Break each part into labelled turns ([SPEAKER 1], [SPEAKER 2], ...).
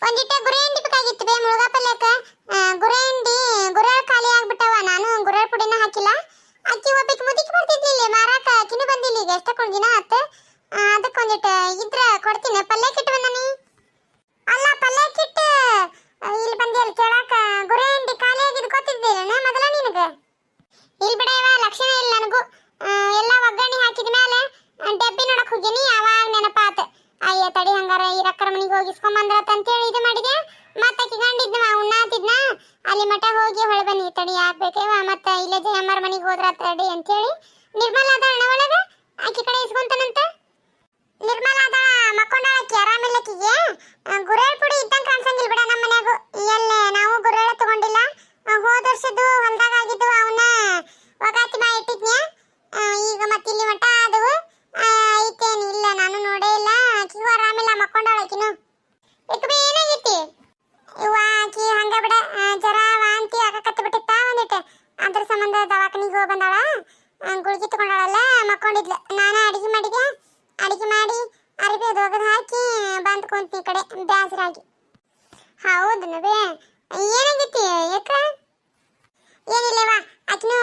[SPEAKER 1] ಒಂದಿಟ್ಟ ಗುರೆ ಹಿಂಡಿ ಬೇಕಾಗಿತ್ತು ಬೇ ಮುಳುಗಾ ಪಲ್ಯಕ್ಕ. ಗುರೆ ಹಿಂಡಿ ಗುರೆಳ್ ಖಾಲಿ ಆಗ್ಬಿಟ್ಟವ. ನಾನು ಗುರೆಳ್ ಪುಡಿನ ಹಾಕಿಲ್ಲ. ಅಕ್ಕಿ ಒಬ್ಬಕ್ಕೆ ಮುದಿಕ್ ಬರ್ತಿದ್ಲಿಲ್ಲ ಮಾರಾಕ. ಅಕ್ಕಿನೂ ಬಂದಿಲ್ಲ ಈಗ ಎಷ್ಟಕ್ಕೊಂದು ದಿನ ಆತು. ಅದಕ್ಕೆ ಒಂದಿಟ್ಟು ಇದ್ರ ಕೊಡ್ತೀನಿ. ಪಲ್ಯ ಕಿಟ್ ಬಂದನಿ ಅಲ್ಲ, ಪಲ್ಯ ಕಿಟ್ ಇಲ್ಲಿ ಬಂದಿಲ್ಲ ಕೇಳಾಕ. ಗುರೆ ಹಿಂಡಿ ಖಾಲಿ ಆಗಿದ್ ಗೊತ್ತಿದ್ದಿಲ್ಲ ಮೊದಲ ನಿನಗ? ಇಲ್ಲಿ ಬಿಡವ, ಲಕ್ಷಣ ಇಲ್ಲ ನನಗೂ. ಎಲ್ಲ ಒಗ್ಗರಣೆ ಹಾಕಿದ ಮೇಲೆ ಡಬ್ಬಿ ನೋಡಕ್ ಹೋಗಿನಿ, ಅವಾಗ ನೆನಪಾತ. ಅಯ್ಯ ತಡಿ, ಹಂಗಾರ ಈ ರಕ್ಕರ ಮನೆಗೆ ಹೋಗಿ ಇಸ್ಕೊಂಬಂದ್ರತ ಅಂತೇಳಿ ಇದು ಮಾಡಿದೆ. ಮತ್ತೆ ಆಕಿ ಗಂಡಿದ್ನ ಉಣ್ಣಾತಿದ್ನ, ಅಲ್ಲಿ ಮಠ ಹೋಗಿ ಹೊಳೆ ಬನ್ನಿ. ತಡಿ ಹಾಕ್ಬೇಕೇವ, ಮತ್ತೆ ಇಲ್ಲೇ ಜಯಮ್ಮರ ಮನೆಗೆ ಹೋದ್ರ ತಡಿ ಅಂತೇಳಿ. ನಿರ್ಮಲ ಅದಾಳ ಒಳಗ, ಆಕಿ ಕಡೆ ಇಸ್ಕೊಂತಾನಂತ. ನಿರ್ಮಲ ಅದಾಳ, ಮಕ್ಕೊಂಡಾಳ ಆಕಿ, ಆರಾಮಿಲ್ಲ ಆಕಿಗೆ. ಗುರೇಳ್ ಪುಡಿ ಇದ್ದಂಗೆ ಕಾಣಿಸಂಗಿಲ್ಲ ಬಿಡ ನಮ್ಮ ಮನ್ಯಾಗ. ಎಲ್ಲೇ ನಾವು ಗುರೇಳ ತಗೊಂಡಿಲ್ಲ. ಹೋದ ವರ್ಷದ್ದು ಹೊಲ್ದಾಗ ಆಗಿದ್ದು ಅವನ್ನ ಒಗಾತಿ ಮಾ ಇಟ್ಟಿದ್ನ್ಯಾ. ಈಗ ಮತ್ತೆ ಇಲ್ಲಿ ಮಠ ಅದು ಐತೇನು ಇಲ್ಲ, ನಾನು ನೋಡೇ ಇಲ್ಲ. ಆಕಿಗೂ ಆರಾಮಿಲ್ಲ, ಮಕ್ಕೊಂಡಾಳ ಆಕಿನು. ಬಿ ಏನಾಗೈತಿ ಇವ? ಆಕಿ ಹಂಗ ಬಿಡ ಜರ ವಾಂತಿ ಆಗಕತ್ತ ಬಿಟ್ಟಿತ್ತ ಒಂದಿಟ್ಟು. ಅದ್ರ ಸಂಬಂಧ ದವಾಖಾನಿಗೆ ಹೋಗಿ ಬಂದಾಳ. ಗುಳಿಗೆ ತಗೊಂಡಾಳಲ್ಲ, ಮಕ್ಕೊಂಡಿದ್ಲು. ನಾನು ಅಡಿಗೆ ಮಾಡಿ ಅರಿಬಿ ಅದು ಒಗದು ಹಾಕಿ ಬಂದ್ ಕುಂತಿ ಕಡೆ ಬ್ಯಾಸರಾಗಿ. ಹೌದು ನವೇ, ಏನಾಗೈತಿ ಯಾಕ? ಏನಿಲ್ಲವ, ಆಕಿನೂ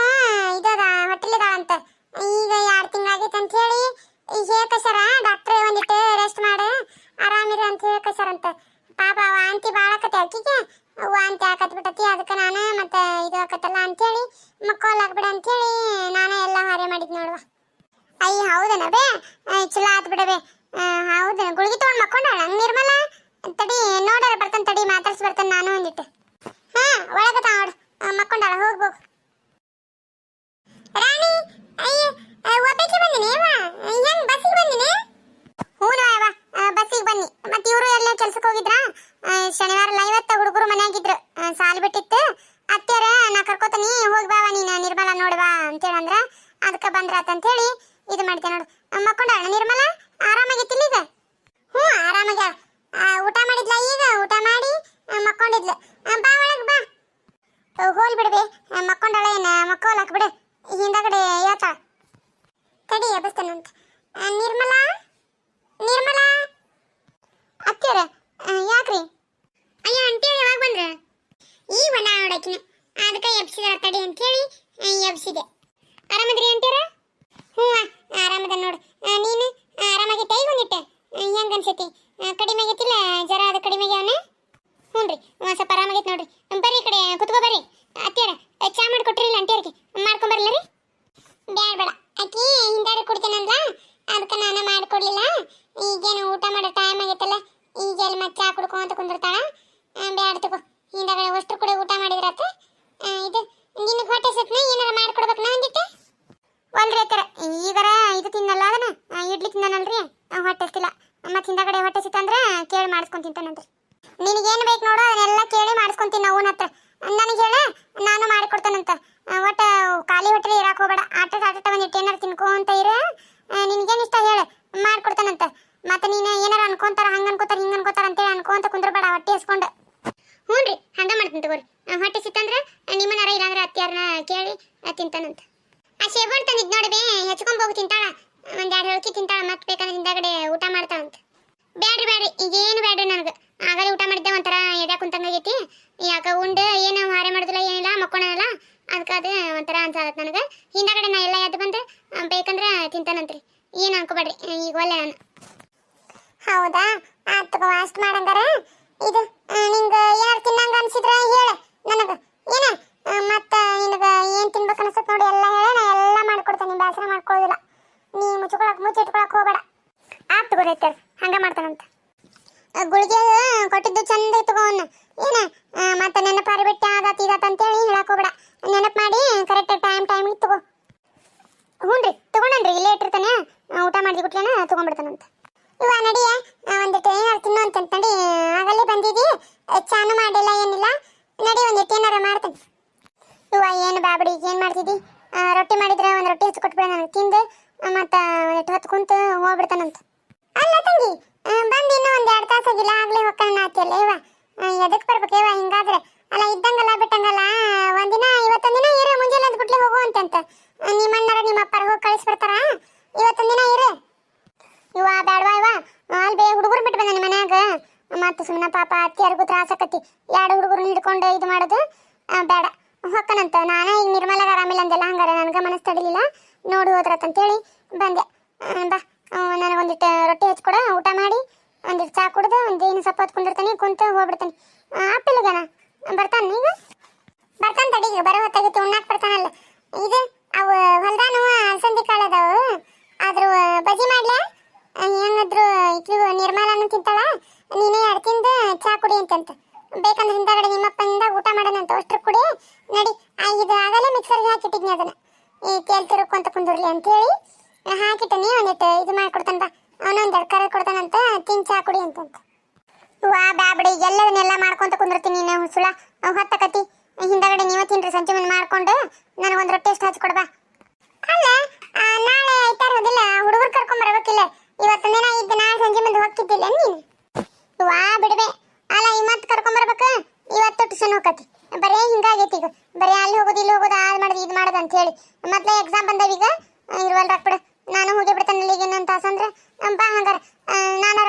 [SPEAKER 1] ಇದದ ಹೊಟ್ಟೆಲಿದಾಳಂತ. ಈಗ 2 ತಿಂಗಳಾಗೈತೆ ಅಂತ ಹೇಳಿ ಹೇಳ್ಕಸ್ಯಾರ ಡಾಕ್ಟ್ರೇ. ಒಂದಿಟ್ಟು ರೆಸ್ಟ್ ಮಾಡು, ಆರಾಮಿರು ಅಂತ ಹೇಳ್ಕಸ್ಯಾರಂತ. ಪಾಪ ವಾಂತಿ ಬಾಳಕತ್ತೆ ಆಕಿಗೆ, ವಾಂತಿ ಹಾಕತ್ ಬಿಟ್ಟತಿ. ಅದಕ್ಕೆ ನಾನು ಮತ್ತೆ ಇದು ಹಾಕತ್ತಲ್ಲ ಅಂತೇಳಿ ಮಕ್ಕೋಲಾಗ್ಬಿಡ ಅಂತೇಳಿ ನಾನು ಎಲ್ಲ ಹೊರೆ ಮಾಡಿದ್ ನೋಡುವ. ಅಯ್ಯ ಹೌದನ ಬೇ, ಚಲೋ ಆತ್ ಬಿಡಬೇ. ಹೌದನ, ಗುಳಿಗೆ ತಗೊಂಡು ಮಕ್ಕೊಂಡಾಳ ನಿರ್ಮಲ? ತಡಿ ನೋಡಾರ ಬರ್ತಾನೆ, ತಡಿ ಮಾತಾಡ್ಸಿ ಬರ್ತಾನೆ ನಾನು ಒಂದಿಟ್ಟು. ಒಳಗತ್ತ ನೋಡು, ಮಕ್ಕೊಂಡಾಳ. ಹೋಗು ರಾಣಿ. ಅಯ್ಯ ಒಬ್ಬಕ್ಕೆ ಬಂದಿನಿ ಅವ? ಹೆಂಗ್ ಬಸ್ಸಿಗೆ ಬಂದಿನಿ? ಹೂನು ಅವ, ಬಸ್ಸಿಗೆ ಬನ್ನಿ. ಮತ್ತೆ ಇವರು ಎಲ್ಲ ಕೆಲ್ಸಕ್ಕೆ ಹೋಗಿದ್ರ. ಶನಿವಾರ ಇವತ್ತ ಹುಡುಗರು ಮನ್ಯಾಗಿದ್ರು, ಸಾಲಿ ಬಿಟ್ಟಿತ್ತು. ಅತ್ತೆಯರ ನಾ ಕರ್ಕೋತೀನಿ, ಹೋಗಿ ಬಾವ ನೀನು ನಿರ್ಮಲ ನೋಡ್ಬಾ ಅಂತೇಳಂದ್ರ ಅದಕ್ಕೆ ಬಂದ್ರಾತ ಅಂತೇಳಿ ಇದು ಮಾಡ್ತೆ ನೋಡು. ಮಕ್ಕೊಂಡಾಳ ನಿರ್ಮಲ? ಆರಾಮಾಗಿತ್ತಿಲ್ಲ ಈಗ? ಹ್ಞೂ ಆರಾಮಾಗ್ಯಾಳ. ಊಟ ಮಾಡಿದ್ಲ ಈಗ? ಊಟ ಮಾಡಿ ಮಕ್ಕೊಂಡಿದ್ಲು. ಬಾ ಒಳಗೆ ಬಾ. ಹೋಲ್ ಬಿಡ್ಬೇ, ಮಕ್ಕೊಂಡಾಳ ಏನ ಮಕ್ಕೋಲಕ್ ಬಿಡು, ಹಿಂದಗಡೆ ಹೇಳ್ತಾಳ. ತಡಿ ಎಬ್ಬಿಸ್ತಾನಂತ. ನಿರ್ಮಲಾ ನಿರ್ಮಲಾ ಅತ್ತೆಯರ ಯಾಕ್ರಿ? ಅಯ್ಯ ಅಂಟಿಯರ್ ಯಾವಾಗ ಬಂದ್ರ? ಈಗ ಬಂದ ನೋಡಕಿನ, ಅದಕ್ಕೆ ಎಬ್ಸಿದಾರ ತಡಿ ಅಂತೇಳಿ ಎಬ್ಸಿದೆ. ಆರಾಮದ್ರಿ ಅಂಟಿಯರ? ಹ್ಞೂ ಆರಾಮದ ನೋಡು. ನೀನು ಆರಾಮಾಗೈತೆ? ಈಗ ಒಂದಿಟ್ಟೆ ಹೆಂಗ ಅನ್ಸೈತಿ? ಕಡಿಮೆ ಆಗೈತಿಲ್ಲ ಜರ? ಅದು ಕಡಿಮೆ ಆಗ್ಯಾವನ? ಹ್ಞೂ ರೀ, ಒಂದು ಸ್ವಲ್ಪ ಆರಾಮಾಗೈತೆ ನೋಡ್ರಿ. ಬರ್ರಿ ಈ ಕಡೆ ಕುತ್ಕೋ ಬರ್ರಿ. ಅತ್ತೆಯರ ಚಾ ಮಾಡಿಕೊಟ್ರಿಲ್ಲ ಅಂಟಿಯರ್ಗೆ? ಮಾಡ್ಕೊಂಬರ್ಲ ರೀ? ಬ್ಯಾಡ ಬೇಡ, ಆಕಿ ಹಿಂದಾಡಿ ಕುಡ್ತೇನಂದ್ಲ, ಅದಕ್ಕೆ ನಾನು ಮಾಡಿಕೊಡ್ಲಿಲ್ಲ. ಈಗೇನು ಊಟ ಮಾಡೋ ಟೈಮ್ ಆಗೈತಲ್ಲ, ಈಗ ಎಲ್ಲಿ ಮತ್ತೆ ಚಾ ಕುಡ್ಕೊಂತ ಕುಂದಿರ್ತಾಳ. ಬ್ಯಾಡ ತಗೋ, ಹಿಂದಗಡೆ ಅಷ್ಟು ಕೂಡ ಊಟ ಮಾಡಿದ್ರತ್ತ. ಇದು ನಿನಗೆ ಹೊಟ್ಟೆ ಸತ್ನ ಏನಾರ ಮಾಡ್ಕೊಡ್ಬೇಕು ನಾ ಒಂದಿಟ್ಟೆ? ಒಲ್ರಿ ಅತ್ತರ, ಈಗಾರ ಇದು ತಿನ್ನಲ್ಲ, ಅದನ್ನ ಇಡ್ಲಿ ತಿನ್ನನಲ್ರಿ, ಹೊಟ್ಟೆ ಎಷ್ಟಿಲ್ಲ. ಮತ್ತೆ ಹಿಂದಗಡೆ ಹೊಟ್ಟೆ ಸಿತ್ತಂದ್ರೆ ಕೇಳಿ ಮಾಡಿಸ್ಕೊಂಡು ತಿಂತಾನಂತ್ರಿ. ನಿನಗೇನು ಬೇಕು ನೋಡು ಅದನ್ನೆಲ್ಲ ಕೇಳಿ ಮಾಡಿಸ್ಕೊಂತೀನಿ ನಾವು ಹತ್ರ. ನನಗೆ ಹೇಳ, ನಾನು ಮಾಡಿಕೊಡ್ತಾನಂತ. ಒಟ್ಟು ಖಾಲಿ ಹೊಟ್ಟೆ ಇರಾಕ್ ಹೋಗ್ಬೇಡ. ಆಟ ಒಂದಿಟ್ಟು ಏನಾರು ತಿನ್ಕೊಂತ ಇರು. ನಿನಗೇನು ಇಷ್ಟ ಹೇಳು, ಮಾಡ್ಕೊಡ್ತಾನಂತ. ಮತ್ತೆ ನೀನು ಏನಾರು ಅನ್ಕೊಂತಾರ, ಹಂಗೆ ಅನ್ಕೋತಾರ ಹಿಂಗೆ ಅನ್ಕೋತಾರ ಅಂತೇಳಿ ಅನ್ಕೊಂತ ಕುಂದ್ರಬೇಡ ಹೊಟ್ಟೆ ಇಸ್ಕೊಂಡು. ಹ್ಞೂ ರೀ, ಹಂಗೆ ಮಾಡ್ತೀನಿ ತಗೋರಿ. ಹೊಟ್ಟೆ ಸಿತ್ತಂದ್ರೆ ನಿಮ್ಮನಾರ ಇಲ್ಲಾಂದ್ರೆ ಅತ್ಯಾರನ್ನ ಕೇಳಿ ತಿಂತಾನಂತ. ಆ ಶೇಬಣ್ಣು ತಂದಿದ್ದು ನೋಡಿ ಬೇ, ಹೆಚ್ಕೊಂಬೋಗಿ ತಿಂತಾಳ. ಒಂದು 2 ಹೇಳ್ಕಿ ತಿಂತಾಳ. ಮತ್ತೆ ಬೇಕಂದ್ರೆ ಹಿಂದಾಗಡೆ ಊಟ ಮಾಡ್ತಾಳಂತ. ಬ್ಯಾಡ್ರಿ ಈಗೇನು ಬ್ಯಾಡ್ರಿ ನನಗೆ. ಆಗಲೇ ಊಟ ಮಾಡಿದ್ದೆ, ಒಂಥರ ಎದೆ ಕುಂತಂಗಾಗೈತಿ. ಯಾಕೆ ಉಂಡು ಏನು ಹಾರೆ ಮಾಡೋದಿಲ್ಲ, ಏನಿಲ್ಲ, ಮಕ್ಕೊಳಲ್ಲ. ಅದಕ್ಕೆ ಅದು ಒಂಥರ ಅನ್ಸಾಗತ್ತೆ ನನಗೆ. ಹಿಂದಾಗಡೆ ನಾ ಎಲ್ಲ ಎದ್ದು ಬಂದು ಬೇಕಂದ್ರೆ ತಿಂತಾನಂತ್ರಿ. ಏನು ಅನ್ಕೋಬೇಡ್ರಿ, ಈಗ ಒಳ್ಳೆ ನಾನು. ಹೌದಾ, ಆತು ಅಷ್ಟು ಮಾಡಂಗಾರ. ಇದು ನಿಂಗೆ ಏನಾರು ತಿನ್ನಂಗ ಅನ್ಸಿದ್ರೆ ಹೇಳು ನನಗೆ. ಏನ ಮತ್ತೆ ನಿನಗೆ ಏನು ತಿನ್ಬೇಕು ಅನ್ಸತ್ ನೋಡಿ ಎಲ್ಲ ಹೇಳ, ನಾ ಎಲ್ಲ ಮಾಡ್ಕೊಡ್ತೇನೆ. ಬೇಸರ ಮಾಡ್ಕೊಳ್ಳೋದಿಲ್ಲ. ನೀ ಮುಚ್ಚಿಟ್ಕೊಳಕ್ ಹೋಗ್ಬೇಡ. ಆತು ಗೊತ್ತೈತೆ, ಹಂಗೆ ಮಾಡ್ತಾನಂತ. ಗುಳಿಗೆ ಕೊಟ್ಟಿದ್ದು ಚಂದ ತಗೋನ್ನ. ಏನ ಮತ್ತೆ ನೆನಪಾರಿ ಬಿಟ್ಟು ಆಗತ್ ಅಂತೇಳಿ ಹೇಳಕ್ ಹೋಗ್ಬೇಡ. ನೆನಪು ಮಾಡಿ ಕರೆಕ್ಟ್ ಟೈಮಿಗೆ ತಗೋ. ಹ್ಞೂ ರೀ, ತಗೊಂಡನ್ರಿ, ಇಲ್ಲೇ ಇಟ್ಟಿರ್ತಾನೆ. ಊಟ ಮಾಡಿದ ಗುಟ್ಲೇನ ತಗೊಂಡ್ಬಿಡ್ತಾನಂತ. ಇವ ನಡಿಯ ಒಂದಿಟ್ಟು ಏನಾರು ತಿನ್ನು ಅಂತ ನಡಿ. ಆಗಲೇ ಬಂದಿದ್ದಿ, ಚಾನು ಮಾಡಿಲ್ಲ ಏನಿಲ್ಲ. ನಡಿ ಒಂದಿಟ್ಟು ಏನಾರು ಮಾಡ್ತಾನೆ. ಇವ ಏನು ಬಾಬಡಿ ಏನು ಮಾಡ್ತಿದ್ದಿ? ರೊಟ್ಟಿ ಮಾಡಿದ್ರೆ ಒಂದು ರೊಟ್ಟಿ ಹೆಚ್ಚು ಕೊಟ್ಬಿಡ ನನಗೆ, ತಿಂದು ಮತ್ತು ಒಂದಿಟ್ಟು ಹೊತ್ತು ಕುಂತು ಹೋಗ್ಬಿಡ್ತಾನಂತ. ಅಲ್ಲ ತಂಗಿ, ಬಂದು ಇನ್ನೂ ಒಂದು 2 ತಾಸಾಗಿಲ್ಲ, ಆಗಲೇ ಹೊಕ್ಕಣ್ಣ ಆತಿಯಲ್ಲ ಇವ. ಎದಕ್ಕೆ ಬರ್ಬೇಕೇವ ಹಿಂಗಾದ್ರೆ? ಅಲ್ಲ ಇದ್ದಂಗಲ್ಲ ಬಿಟ್ಟಂಗಲ್ಲ. ಒಂದಿನ ಇವತ್ತೊಂದಿನ ಇರು, ಮುಂಜಾನೆ ಅದು ಬಿಟ್ಲೆ ಹೋಗುವಂತಂತ. ನಿಮ್ಮ ಅಣ್ಣರ ನಿಮ್ಮ ಅಪ್ಪರ ಹೋಗಿ ಕಳಿಸ್ಬಿಡ್ತಾರ. ಇವತ್ತೊಂದಿನ ಇರು. ಇವ ಬ್ಯಾಡವಾ ಇವ? ಅಲ್ಲಿ ಬೇ ಹುಡುಗರು ಬಿಟ್ಟು ಬಂದ ನಿಮ್ಮ ಮನ್ಯಾಗ. ಮತ್ತೆ ಸುಮ್ಮನೆ ಪಾಪ ಅತ್ತಿಯಾರಿಗೂ ತ್ರಾಸ ಆಕತಿ. ಎರಡು ಹುಡುಗರು ಹಿಡ್ಕೊಂಡು ಇದು ಮಾಡೋದು ಬೇಡ. ಹೊಕ್ಕನಂತ ನಾನು ಈಗ ನಿರ್ಮಲಾಗ ಆರಾಮಿಲ್ಲ ಅಂದೆಲ್ಲ, ಹಂಗಾರೆ ನನಗೆ ಮನಸ್ಸು ತಡಿಲಿಲ್ಲ, ನೋಡಿ ಹೋದ್ರತ್ತಂತೇಳಿ ಬಂದೆ. ಬಾ ನನಗೊಂದಿಟ್ಟು ರೊಟ್ಟಿ ಹಚ್ಕೊಡ, ಊಟ ಮಾಡಿ ಒಂದಿಟ್ಟು ಚಾ ಕುಡ್ದು ಒಂದೇನು ಸ್ವಲ್ಪ ಹೊತ್ಕೊಂಡಿರ್ತಾನೆ, ಕುಂತು ಹೋಗ್ಬಿಡ್ತಾನೆ. ಅಪ್ಪಿಲ್ಗನ ಬರ್ತಾನೆ ಈಗ, ಬರ್ತಾನೆ ತಡಿ, ಈಗ ಬರೋ ಹೊತ್ತಾಗಿತ್ತು, ಉಣ್ಣಾಕ್ ಬರ್ತಾನಲ್ಲ. ಇದು ಅವು ಹೊಲ್ದಾನು ಅಲಸಂದಿ ಕಾಳು ಅದಾವು, ಆದ್ರೂ ಬಜಿ ಮಾಡ್ಲಾ? ಹೆಂಗಾದ್ರು ಇಕ್ಳು ನಿರ್ಮಲಾನು ತಿಂತಾಳ, ನೀನೇ ಎರಡು ತಿಂದು ಚಾ ಕುಡಿ ಅಂತಂತ. ಬೇಕಂದ್ರೆ ಹಿಂದಗಡೆ ನಿಮ್ಮಪ್ಪನಿಂದ ಊಟ ಮಾಡೋಣಂತ, ಅಷ್ಟ್ರ ಕುಡಿ ನಡಿ. ಇದು ಆಗಲೇ ಮಿಕ್ಸರ್ಗೆ ಹಾಕಿಟ್ಟಿದ್ನಿ ಅದನ್ನ, ಈ ತೇಲ್ ತಿರುಕೊಂತ ಕುಂದಿರ್ಲಿ ಅಂತೇಳಿ ಹಾಕಿಟ್ಟನಿ. ಒಂದಿಟ್ಟು ಇದು ಮಾಡ್ಕೊಡ್ತಾನ ಬಾ, ಅವನೊಂದೆರಡು ಕರೆ ಕೊಡ್ತಾನಂತ, ತಿನ್ ಚಾ ಕುಡಿ ಅಂತಂತ. ವಾ ಬ್ಯಾಬಿಡಿ, ಎಲ್ಲದನ್ನೆಲ್ಲ ಮಾಡ್ಕೊಂತ ಕುಂದಿರ್ತೀನಿ ನೀನು ಹುಸುಳ ಹೊತ್ತಕತಿ. ಹಿಂದಗಡೆ ನೀವೇ ತಿನ್ರಿ, ಸಂಜೆ ಮುಂದೆ ಮಾಡ್ಕೊಂಡು ನನಗೊಂದು ರೊಟ್ಟಿ ಎಷ್ಟು ಹಚ್ಕೊಡ್ಬಾ. ಅಲ್ಲ ನಾಳೆ ಐತಾರ ಹೋದಿಲ್ಲ, ಹುಡುಗರು ಕರ್ಕೊಂಡ್ ಬರ್ಬೇಕಿಲ್ಲ, ಇವತ್ತೊಂದಿನ ಇದ್ದು ನಾಳೆ ಸಂಜೆ ಮುಂದೆ ಹೋಗ್ತಿದ್ದಿಲ್ಲ ನೀನು? ವಾ ಬಿಡ್ಬೆ, ಅಲ್ಲ ಇವತ್ತು ಕರ್ಕೊಂಡ್ ಬರ್ಬೇಕು, ಇವತ್ತು ಟ್ಯೂಷನ್ ಹೋಗತಿ. ಬರೇ ಹಿಂಗಾಗೈತಿ ಈಗ, ಬರೀ ಅಲ್ಲಿ ಹೋಗೋದು ಇಲ್ಲಿ ಹೋಗೋದು, ಅದು ಮಾಡೋದು ಇದು ಮಾಡೋದು ಅಂತ ಹೇಳಿ. ಮೊದಲೇ ಎಕ್ಸಾಮ್ ಬಂದವೀಗ ಇರುವಲ್ರಾಕ್ ಬಿಡು, ನಾನು ಹೋಗಿ ಬಿಡ್ತಾನೆ ಇಲ್ಲಿಗೆ ಇನ್ನೊಂದು ತಾಸಂದ್ರೆ. ಬಾ ಹಂಗಾರೆ ನಾನಾರ